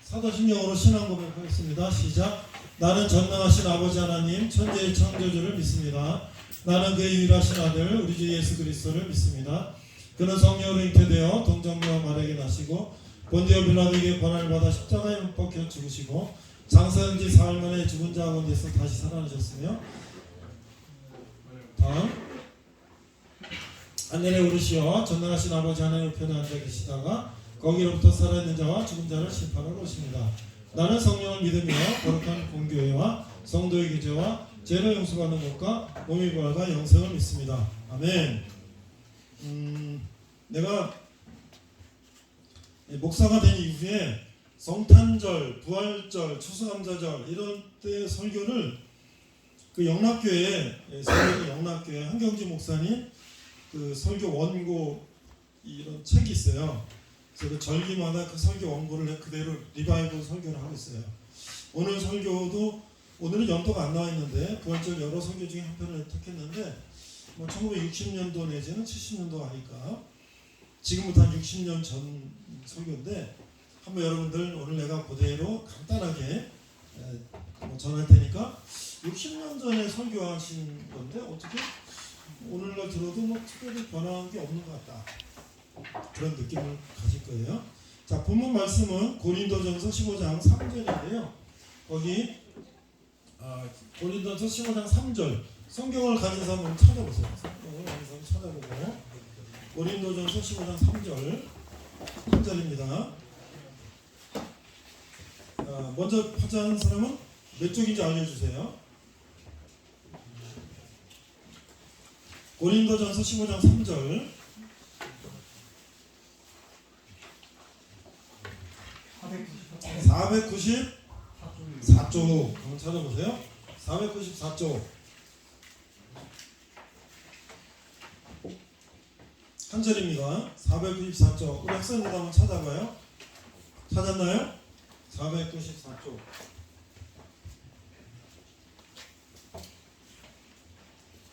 사도신경으로 신앙 고백하겠습니다. 시작. 나는 전능하신 아버지 하나님 천지의 창조주를 믿습니다. 나는 그의 유일하신 아들 우리 주 예수 그리스도를 믿습니다. 그는 성령으로 잉태되어 동정녀 마리아에게 나시고 본디오 빌라도에게 고난을 받아 십자가에 못 박혀 죽으시고 장사한 지 사흘 만에 죽은 자 가운데서 다시 살아나셨으며 다음 하늘에 오르시어 전능하신 아버지 하나님 우편에 앉아 계시다가 거기로부터 살아있는 자와 죽은 자를 심판하러 오십니다. 나는 성령을 믿으며 거룩한 공교회와 성도의 교제와 죄를 용서받는 것과 몸의 부활과 영생을 믿습니다. 아멘. 내가 목사가 된 이후에 성탄절, 부활절, 추수감사절 이런 때 설교를 그 영락교회 영락교회 한경주 목사님 그 설교 원고 이런 책이 있어요. 그래서 그 절기마다 그 설교 원고를 그대로 리바이벌 설교를 하고 있어요. 오늘 설교도 오늘은 연도가 안 나와 있는데 부활절 여러 설교 중에 한 편을 택했는데 1960년도 내지는 70년도 하니까 지금부터 한 60년 전 설교인데 한번 여러분들 오늘 내가 그대로 간단하게 전할 테니까 60년 전에 설교하신 건데 어떻게 오늘날 들어도 특별히 변화한 게 없는 것 같다. 그런 느낌을 가질 거예요. 자, 본문 말씀은 고린도전서 15장 3절인데요. 거기 고린도전서 15장 3절 성경을 가진 사람은 찾아보세요. 성경을 가진 사람은 찾아보고 고린도전서 15장 3절 3절입니다. 먼저 파자하는 사람은 몇 쪽인지 알려주세요. 고린도전서 15장 3절 494쪽 한번 찾아보세요. 494쪽 한 절입니다. 494쪽 우리 학생들 한번 찾아봐요. 찾았나요? 494쪽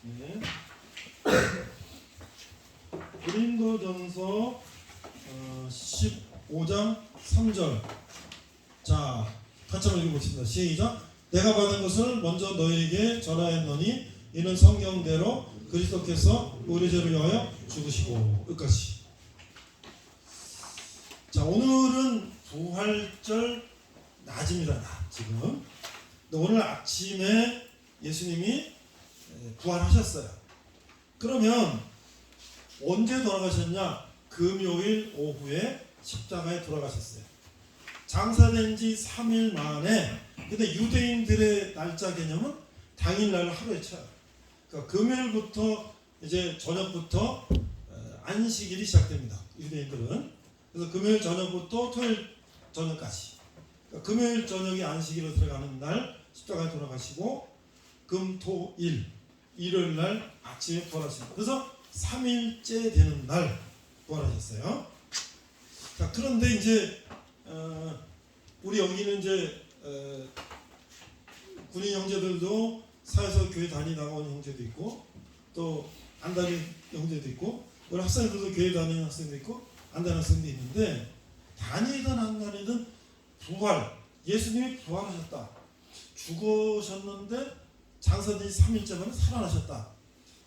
네. 고린도전서 15장 3절 자 같이 한번 읽어보겠습니다. 시작. 내가 받은 것을 먼저 너희에게 전하였노니 이는 성경대로 그리스도께서 우리 죄를 위하여 죽으시고 끝까지. 자 오늘은 부활절 낮입니다. 낮 지금. 근데 오늘 아침에 예수님이 부활하셨어요. 그러면 언제 돌아가셨냐? 금요일 오후에 십자가에 돌아가셨어요. 장사된 지 3일 만에. 근데 유대인들의 날짜 개념은 당일날 하루에 쳐요. 그러니까 금요일부터 이제 저녁부터 안식일이 시작됩니다. 유대인들은. 그래서 금요일 저녁부터 토요일 저녁까지. 그러니까 금요일 저녁이 안식일로 들어가는 날 십자가에 돌아가시고 금, 토, 일 일요일 날 아침에 부활하십니다. 그래서 3일째 되는 날 부활하셨어요. 자, 그런데 이제 우리 여기는 이제 군인 형제들도 사회에서 교회 다니다가 온 형제도 있고 또 안 다니는 형제도 있고 우리 학생들도 교회 다니는 학생도 있고 안 다니는 학생도 있는데 다니든 안 다니든 부활 예수님이 부활하셨다. 죽으셨는데 장사된 지 3일째 만에 살아나셨다.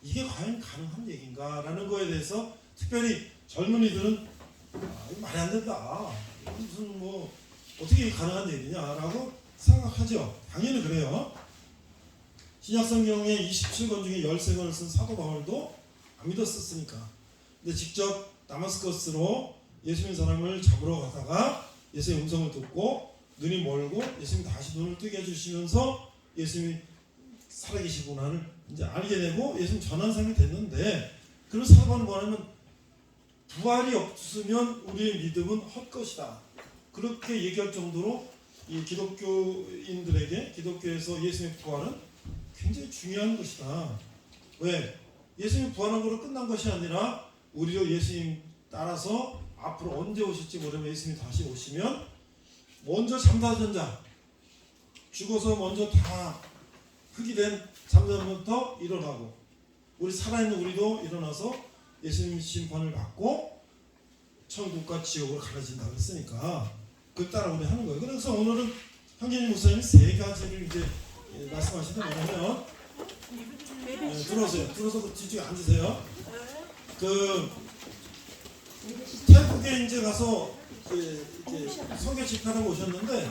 이게 과연 가능한 얘기인가? 라는 거에 대해서 특별히 젊은이들은 이거 말이 안 된다. 무슨 어떻게 가능한 얘기냐라고 생각하죠. 당연히 그래요. 신약성경의 27권 중에 13권을 쓴 사도 바울도 안 믿었었으니까. 근데 직접 다마스커스로 예수님 사람을 잡으러 가다가 예수의 음성을 듣고 눈이 멀고 예수님이 다시 눈을 뜨게 해주시면서 예수님이 살아계시구나를 이제 알게 되고 예수님 전한 사람이 됐는데 그런 사도는 뭐냐면 부활이 없으면 우리의 믿음은 헛것이다. 그렇게 얘기할 정도로 이 기독교인들에게 기독교에서 예수님의 부활은 굉장히 중요한 것이다. 왜? 예수님이 부활한 거로 끝난 것이 아니라 우리도 예수님 따라서 앞으로 언제 오실지 모르면 예수님이 다시 오시면 먼저 잠자던 자 죽어서 먼저 다 흙이 된 잠자부터 일어나고 우리 살아있는 우리도 일어나서 예수님 심판을 받고 천국과 지옥으로 가려진다고 했으니까 그 따라 우리 하는 거예요. 그래서 오늘은 황경진 목사님이 세 가지를 이제 말씀하시는 뭐냐면 들어오세요. 들어서 그 뒤쪽에 앉으세요. 그 태국에 이제 가서 이렇게 선교 집회하고 오셨는데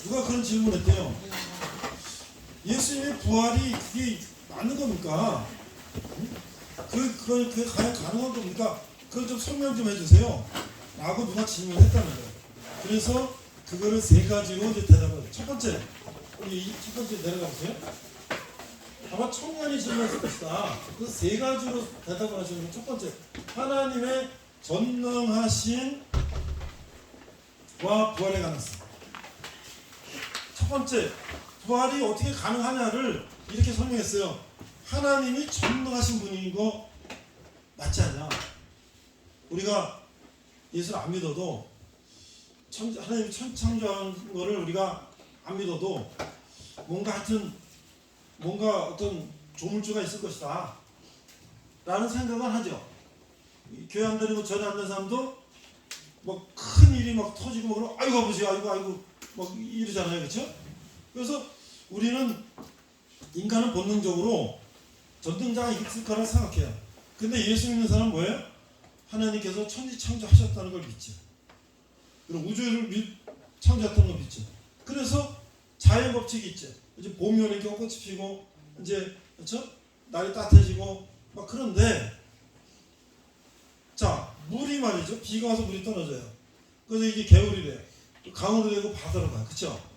누가 그런 질문했대요. 예수님의 부활이 그게 맞는 겁니까? 그게 과연 가능한 겁니까? 그걸 좀 설명 좀 해주세요. 라고 누가 질문했다는 거예요. 그래서 그거를 세 가지로 이제 대답을. 첫 번째, 우리 첫 번째 내려가 보세요. 아마 청년이 질문했을 것이다. 그래서 세 가지로 대답을 하시는 것. 첫 번째, 하나님의 전능하신 와 부활의 가능성. 첫 번째, 부활이 어떻게 가능하냐를 이렇게 설명했어요. 하나님이 전능하신 분인 거 맞지 않냐? 우리가 예수를 안 믿어도 하나님이 천창조한 거를 우리가 안 믿어도 뭔가 하여튼 뭔가 어떤 조물주가 있을 것이다 라는 생각은 하죠. 교회 안 다니고 전에 안 다니는 사람도 뭐 큰 일이 막 터지고 뭐 그러면 아이고 아버지 아이고 막 이러잖아요. 그렇죠? 그래서 우리는 인간은 본능적으로 전능자가 있을 거라 생각해요. 근데 예수 믿는 사람은 뭐예요? 하나님께서 천지 창조하셨다는 걸 믿죠. 그리고 우주를 창조했다는 걸 믿죠. 그래서 자연 법칙이 있죠. 이제 봄이 오니까 꽃이 피고 이제 그렇죠? 날이 따뜻해지고 막 그런데 자 물이 말이죠. 비가 와서 물이 떨어져요. 그래서 이게 개울이 돼요. 강으로 되고 바다로 가요. 그렇죠?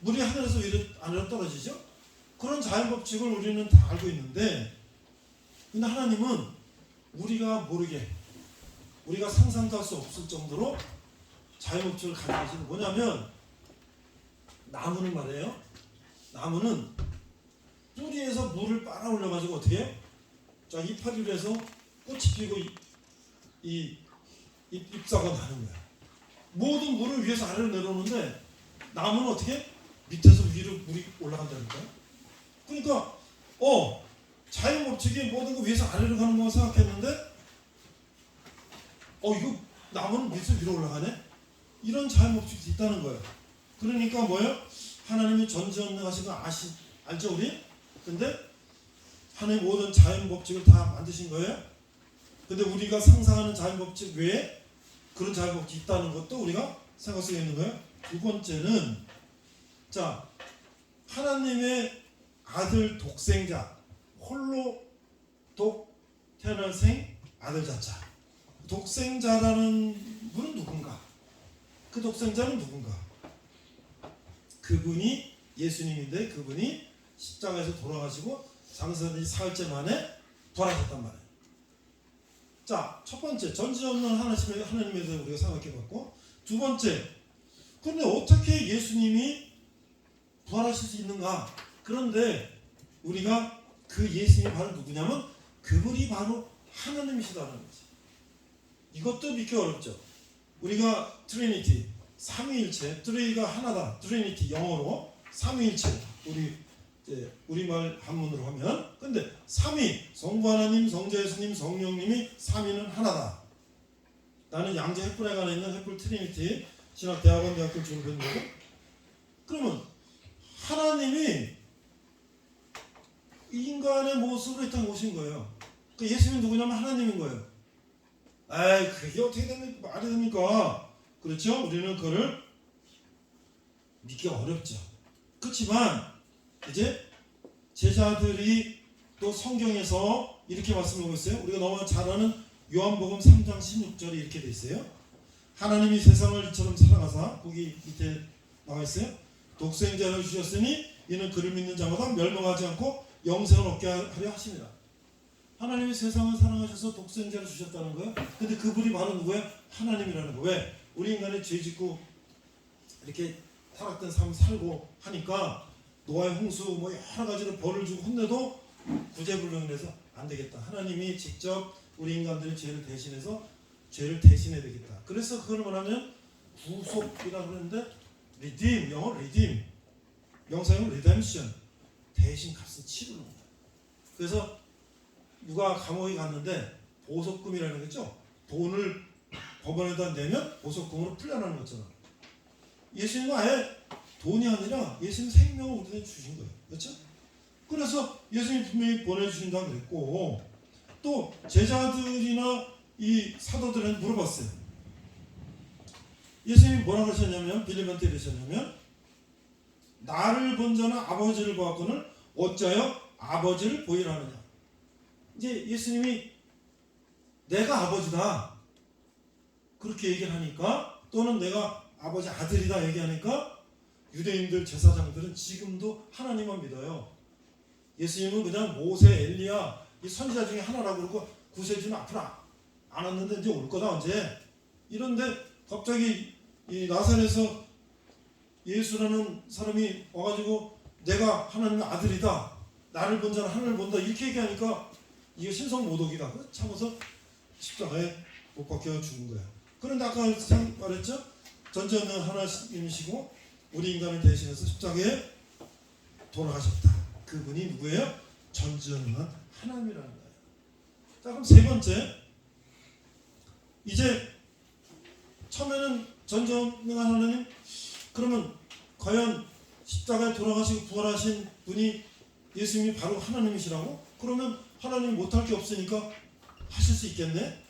물이 하늘에서 위로 아래로 떨어지죠. 그런 자연 법칙을 우리는 다 알고 있는데 근데 하나님은 우리가 모르게 우리가 상상도 할 수 없을 정도로 자연 법칙을 가지고 계시는 뭐냐면 나무는 말이에요. 나무는 뿌리에서 물을 빨아 올려 가지고 어떻게 해요? 자 이파리를 해서 꽃이 피고 잎사가 나는 거야. 모든 물을 위에서 아래로 내려오는데 나무는 어떻게? 밑에서 위로 물이 올라간다니까요. 그러니까 자연 법칙이 모든 거 위에서 아래로 가는 거 생각했는데 이거 나무는 밑에서 위로 올라가네? 이런 자연 법칙이 있다는 거예요. 그러니까 뭐예요? 하나님이 전지전능하신 거 알죠 우리? 근데 하나님 모든 자연 법칙을 다 만드신 거예요. 근데 우리가 상상하는 자연 법칙 외에 그런 자연 법칙이 있다는 것도 우리가 생각 속에 있는 거예요. 두 번째는 자 하나님의 아들 독생자 홀로 태어날생 아들 자자 독생자라는 분은 누군가? 그 독생자는 누군가? 그분이 예수님인데 그분이 십자가에서 돌아가시고 장사된 사흘째 만에 부활하셨단 말이에요. 자, 첫 번째 전지전능한 하나님에 대해 우리가 생각해봤고 두 번째 그런데 어떻게 예수님이 부활하실 수 있는가? 그런데 우리가 그 예수님이 바로 누구냐면 그분이 바로 하나님이시다는 거지. 이것도 믿기 어렵죠. 우리가 트리니티 삼위일체, 트리가 하나다. 트리니티 영어로 삼위일체 우리말 한문으로 하면 근데 삼위 성부 하나님, 성자 예수님, 성령님이 삼위는 하나다. 나는 양재 햇불에 관해 있는 햇불 트리니티 신학대학원 대학교 졸업했는데 그러면 하나님이 인간의 모습으로 이 땅에 오신 거예요. 그 예수님이 누구냐면 하나님인 거예요. 그게 어떻게 됩니까? 말이 됩니까? 그렇죠? 우리는 그거를 믿기가 어렵죠. 그렇지만 이제 제자들이 또 성경에서 이렇게 말씀하고 있어요. 우리가 너무 잘 아는 요한복음 3장 16절에 이렇게 돼 있어요. 하나님이 세상을 이처럼 사랑하사 거기 밑에 나와 있어요. 독생자를 주셨으니 이는 그를 믿는 자마다 멸망하지 않고 영생을 얻게 하려 하십니다. 하나님이 세상을 사랑하셔서 독생자를 주셨다는 거예요. 근데 그분이 바로 누구예요? 하나님이라는 거예요. 왜? 우리 인간이 죄 짓고 이렇게 타락된 삶 살고 하니까 노아의 홍수 뭐 여러 가지로 벌을 주고 혼내도 구제불능을 해서 안 되겠다. 하나님이 직접 우리 인간들의 죄를 대신해서 죄를 대신해야 되겠다. 그래서 그걸 말하면 구속이라고 그러는데 redeem, 영어 redeem, 영상은 redemption, 대신 값을 치르는 거예요. 그래서 누가 감옥에 갔는데 보석금이라는 거죠. 돈을 법원에다 내면 보석금으로 풀려나는 것처럼 예수님은 아예 돈이 아니라 예수님 생명을 우리한테 주신 거예요. 그렇죠? 그래서 예수님 분명히 보내주신다고 그랬고, 또 제자들이나 이 사도들한테 물어봤어요. 예수님이 뭐라고 그러셨냐면, 빌립보한테 그러셨냐면, 나를 본 자는 아버지를 보았거늘 어찌하여 아버지를 보이라 하느냐. 이제 예수님이 내가 아버지다 그렇게 얘기를 하니까, 또는 내가 아버지 아들이다 얘기하니까, 유대인들 제사장들은 지금도 하나님만 믿어요. 예수님은 그냥 모세, 엘리야 이 선지자 중에 하나라고 그러고, 구세주는 앞으로 안 왔는데 이제 올 거다 언제. 이런데 갑자기 이 나사렛에서 예수라는 사람이 와가지고 내가 하나님의 아들이다, 나를 본 자는 하늘을 본다 이렇게 얘기하니까 이게 신성모독이다. 참아서 십자가에 못 박혀 죽은 거야. 그런데 아까 말했죠? 전지전능 하나님이시고 우리 인간을 대신해서 십자가에 돌아가셨다. 그분이 누구예요? 전지전능한 하나님이라는 거예요. 자, 그럼 세 번째, 이제 처음에는 전지전능한 하나님, 그러면 과연 십자가에 돌아가시고 부활하신 분이 예수님이 바로 하나님이시라고? 그러면 하나님이 못할 게 없으니까 하실 수 있겠네?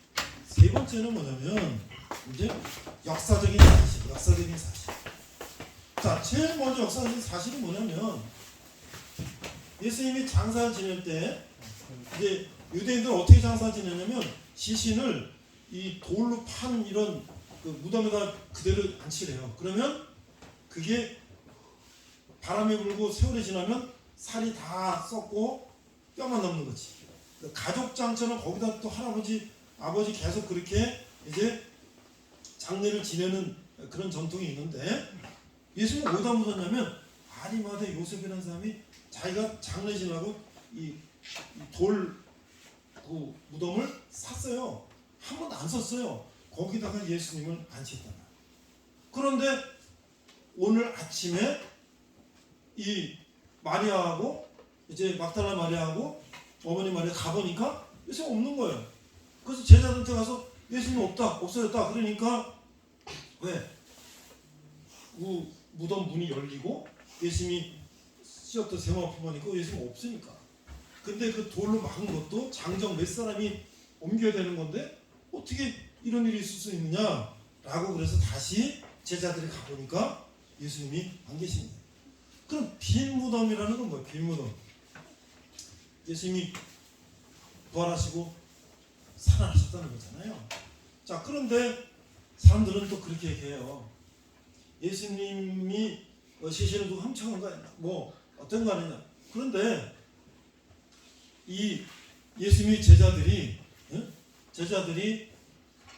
세 번째는 뭐냐면 이제 역사적인 사실. 자, 제일 먼저 역사적인 사실이 뭐냐면, 예수님이 장사 지낼 때 이제 유대인들은 어떻게 장사 지내냐면, 시신을 이 돌로 판 이런 그 무덤에다 그대로 안치래요. 그러면 그게 바람이 불고 세월이 지나면 살이 다 썩고 뼈만 남는 거지. 가족장처럼 거기다 또 할아버지, 아버지 계속 그렇게 이제 장례를 지내는 그런 전통이 있는데, 예수님이 어디다 묻었냐면 아리마대 요셉이라는 사람이 자기가 장례 지나고 이 돌 그 무덤을 샀어요. 한 번도 안 썼어요. 거기다가 예수님을 안치했단 말이에요. 그런데 오늘 아침에 이 마리아하고 이제 막달라 마리아하고 어머니 마리아 가보니까 예수님 없는 거예요. 그래서 제자들한테 가서 예수님 없어졌다. 그러니까 왜? 무덤 문이 열리고 예수님이 씌었던 세마포만 있고 예수님 없으니까. 근데 그 돌로 막은 것도 장정 몇 사람이 옮겨야 되는 건데 어떻게 이런 일이 있을 수 있느냐라고, 그래서 다시 제자들이 가보니까 예수님이 안 계신 거예요. 그럼 빈 무덤이라는 건 뭐예요? 빈 무덤. 예수님이 부활하시고 살아나셨다는 거잖아요. 자, 그런데 사람들은 또 그렇게 얘기해요. 예수님이 시신을 두고 훔쳐간 거 아니냐, 뭐 어떤 거 아니냐. 그런데 이 예수님의 제자들이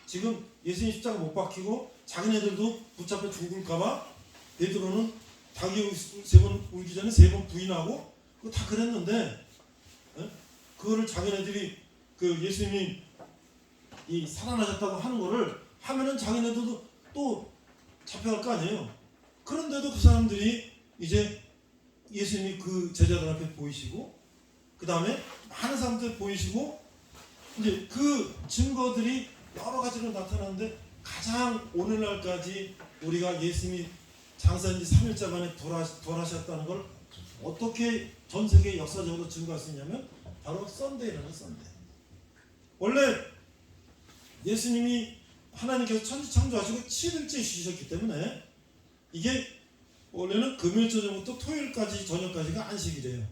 지금 예수님 십자가 못 박히고 자기네들도 붙잡혀 죽을까봐 베드로는 자기 세 번 울기 전에 3번 부인하고 그거 다 그랬는데, 그거를 자기네들이 그 예수님이 이 살아나셨다고 하는 거를 하면은 자기네들도 또 잡혀갈 거 아니에요. 그런데도 그 사람들이 이제 예수님이 그 제자들 앞에 보이시고, 그 다음에 많은 사람들 보이시고, 이제 그 증거들이 여러 가지로 나타나는데, 가장 오늘날까지 우리가 예수님이 장사한 지 3일째 만에 부활하셨다는 걸 어떻게 전 세계 역사적으로 증거할 수 있냐면 바로 썬데이라는 썬데이. 원래 예수님이 하나님께서 천지 창조하시고 7일째 쉬셨기 때문에 이게 원래는 금요일 저녁부터 토요일까지 저녁까지가 안식이래요.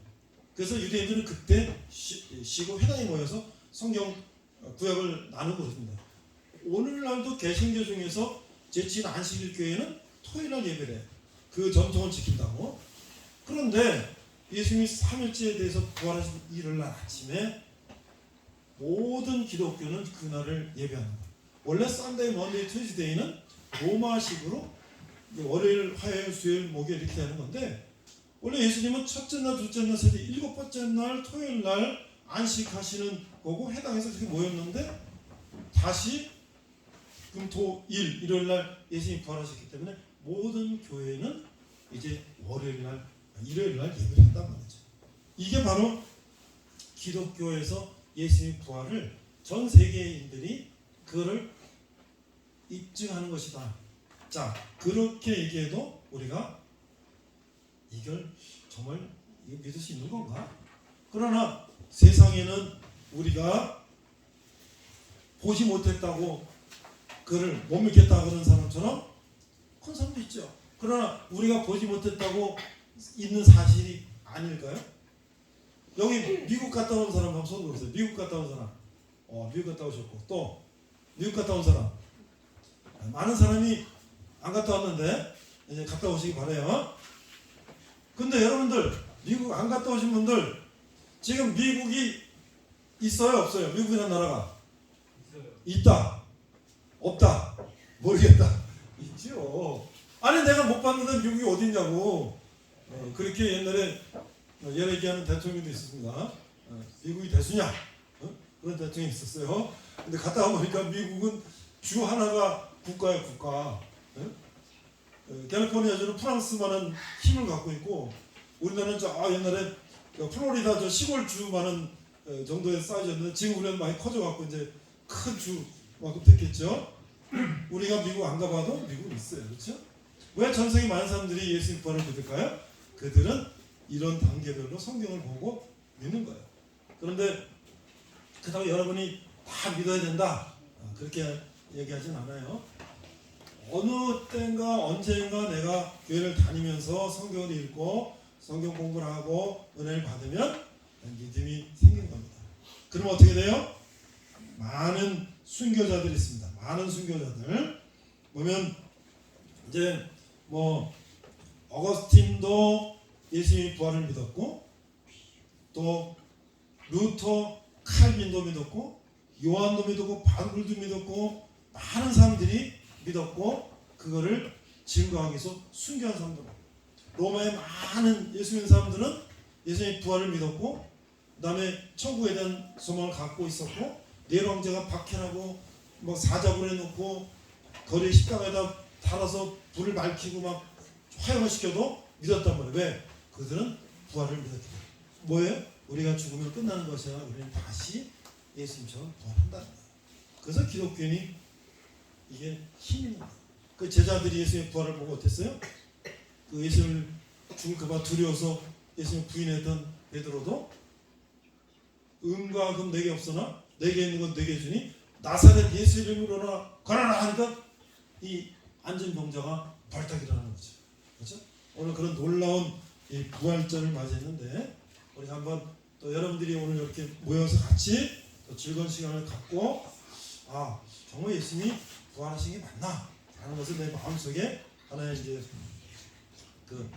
그래서 유대인들은 그때 쉬고 회당에 모여서 성경 구약을 나누고 그럽니다. 오늘날도 개신교 중에서 제친 안식일 교회는 토요일날 예배를 해요. 그 전통을 지킨다고. 그런데 예수님이 3일째에 대해서 부활하신 일요일날 아침에 모든 기독교는 그날을 예배하는 거예요. 원래 썬데이, 먼데이, 투즈데이는 로마식으로 월요일, 화요일, 수요일, 목요일 이렇게 되는 건데, 원래 예수님은 첫째 날, 둘째 날, 셋째, 7번째 날 토요일 날 안식하시는 거고 회당에서 이렇게 모였는데, 다시 금, 토, 일, 일요일 날 예수님이 부활하셨기 때문에 모든 교회는 이제 월요일 날, 일요일 날 예배를 한단 말이죠. 이게 바로 기독교에서 예수님의 부활을 전 세계인들이 그거를 입증하는 것이다. 자, 그렇게 얘기해도 우리가 이걸 정말 이거 믿을 수 있는 건가? 그러나 세상에는 우리가 보지 못했다고 그를 못 믿겠다 그런 사람처럼 큰 사람도 있죠. 그러나 우리가 보지 못했다고 있는 사실이 아닐까요? 여기 미국 갔다 온 사람 한번 손 들어보세요. 미국 갔다 온 사람. 미국 갔다 오셨고, 또 미국 갔다 온 사람. 많은 사람이 안 갔다 왔는데 이제 갔다 오시기 바래요. 근데 여러분들 미국 안 갔다 오신 분들 지금 미국이 있어요, 없어요? 미국이라는 나라가 있다, 없다, 모르겠다. 있죠. 아니 내가 못 봤는데 미국이 어디 있냐고. 그렇게 옛날에 얘기하는 대통령도 있었습니다. 미국이 대수냐? 그런 대통령이 있었어요. 근데 갔다 와보니까 미국은 주 하나가 국가예요, 국가. 캘리포니아주는 프랑스만한 힘을 갖고 있고, 우리나라는 저 옛날에 플로리다 저 시골 주만한 정도의 사이즈였는데 지금 우리는 많이 커져갖고 이제 큰 주만큼 됐겠죠. 우리가 미국 안 가봐도 미국은 있어요, 그렇죠? 왜 전 세계 많은 사람들이 예수님 부활을 믿을까요? 그들은 이런 단계별로 성경을 보고 믿는 거예요. 그런데 그렇다고 여러분이 다 믿어야 된다, 그렇게 얘기하진 않아요. 어느 때인가 언젠가 내가 교회를 다니면서 성경을 읽고 성경 공부를 하고 은혜를 받으면 믿음이 생긴 겁니다. 그럼 어떻게 돼요? 많은 순교자들이 있습니다. 많은 순교자들 보면 이제 뭐 어거스틴도 예수님의 부활을 믿었고, 또 루터, 칼빈도 믿었고, 요한도 믿었고, 바울도 믿었고, 많은 사람들이 믿었고 그거를 증거하기 위해서 순교한 사람들. 로마의 많은 예수 믿는 사람들은 예수님의 부활을 믿었고, 그 다음에 천국에 대한 소망을 갖고 있었고, 네로 황제가 박해하고 뭐 사자불에 놓고 거리 식당에다 달아서 불을 밝히고 막 화형을 시켜도 믿었단 말이에요. 왜? 그들은 부활을 믿었기 때문에. 뭐예요? 우리가 죽으면 끝나는 것이 아니라 우리는 다시 예수님처럼 부활한다는 거예요. 그래서 기독교인이 이게 힘이 있는 거예요. 그 제자들이 예수님의 부활을 보고 어땠어요? 그 예수님을 죽을까봐 두려워서 예수님을 부인했던 베드로도 은과 금 내게 없으나 내게 있는 건 내게 주니 나사렛 예수 이름으로나 가라라 하니까 이 앉은 병자가 벌떡 일어나는 거죠. 그렇죠? 오늘 그런 놀라운 이 부활절을 맞이했는데 우리가 한번 또 여러분들이 오늘 이렇게 모여서 같이 또 즐거운 시간을 갖고 정말 예수님이 부활하신 게 맞나 하는 것을 내 마음속에 하나의 이제 그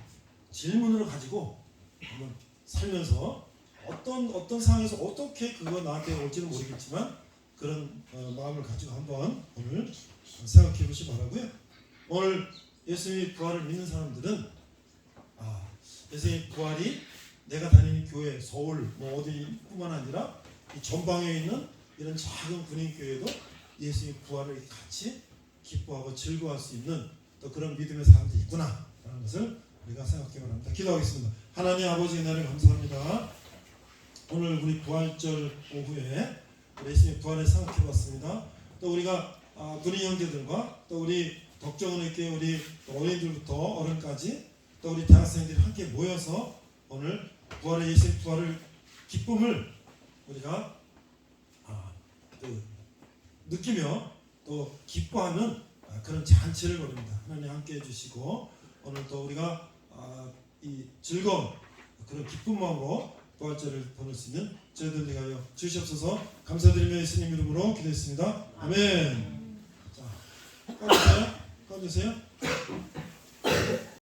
질문으로 가지고 한번 살면서 어떤 상황에서 어떻게 그거 나한테 올지는 모르겠지만 그런 마음을 가지고 한번 오늘 생각해 보시기 바라고요. 오늘 예수님의 부활을 믿는 사람들은 예수님의 부활이 내가 다니는 교회, 서울 뭐 어디뿐만 아니라 이 전방에 있는 이런 작은 군인교회도 예수님의 부활을 같이 기뻐하고 즐거워할 수 있는 또 그런 믿음의 사람들이 있구나 라는 것을 우리가 생각해 바랍니다. 기도하겠습니다. 하나님 아버지 은혜를 감사합니다. 오늘 우리 부활절 오후에 예수님의 부활을 생각해 봤습니다. 또 우리가 군인 형제들과 또 우리 덕정은혜교회 우리 어린이들부터 어른까지 또 우리 대학생들이 함께 모여서 오늘 부활의 예수님 부활을 기쁨을 우리가 느끼며 또 기뻐하는 그런 잔치를 벌입니다. 하나님 함께 해주시고 오늘 또 우리가 이 즐거운 그런 기쁜 마음으로 부활절을 보낼 수 있는 저희들 위하여 주시옵소서. 감사드리며 예수님 이름으로 기도했습니다. 아멘. 자, 꺼주세요.